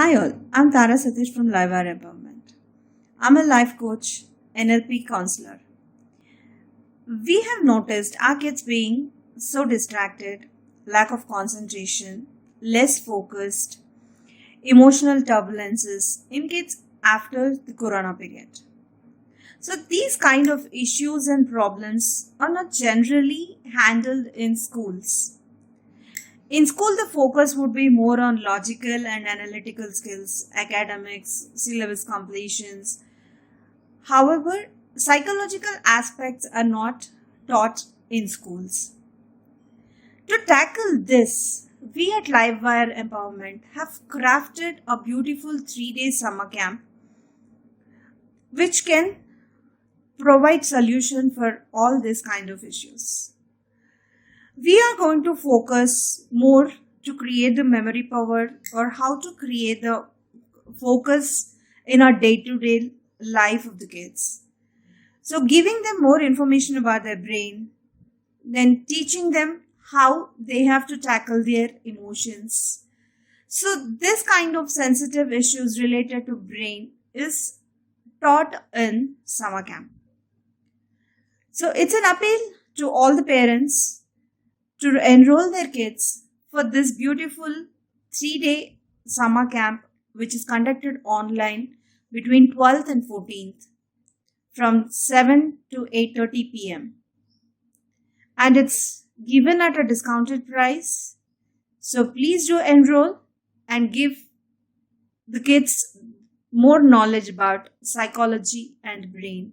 Hi all, I'm Tara Satish from Livewire Empowerment. I'm a life coach, NLP counselor. We have noticed our kids being so distracted, lack of concentration, less focused, emotional turbulences in kids after the corona period. So these kind of issues and problems are not generally handled in schools. In school, the focus would be more on logical and analytical skills, academics, syllabus completions. However, psychological aspects are not taught in schools. To tackle this, we at Livewire Empowerment have crafted a beautiful 3-day summer camp which can provide solution for all these kind of issues. We are going to focus more to create the memory power or how to create the focus in our day-to-day life of the kids. So giving them more information about their brain, then teaching them how they have to tackle their emotions. So this kind of sensitive issues related to brain is taught in summer camp. So it's an appeal to all the parents to enroll their kids for this beautiful 3-day summer camp, which is conducted online between 12th and 14th from 7 to 8:30 p.m. And it's given at a discounted price. So please do enroll and give the kids more knowledge about psychology and brain.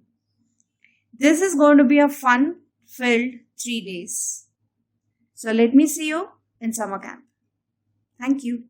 This is going to be a fun-filled 3 days. So let me see you in summer camp. Thank you.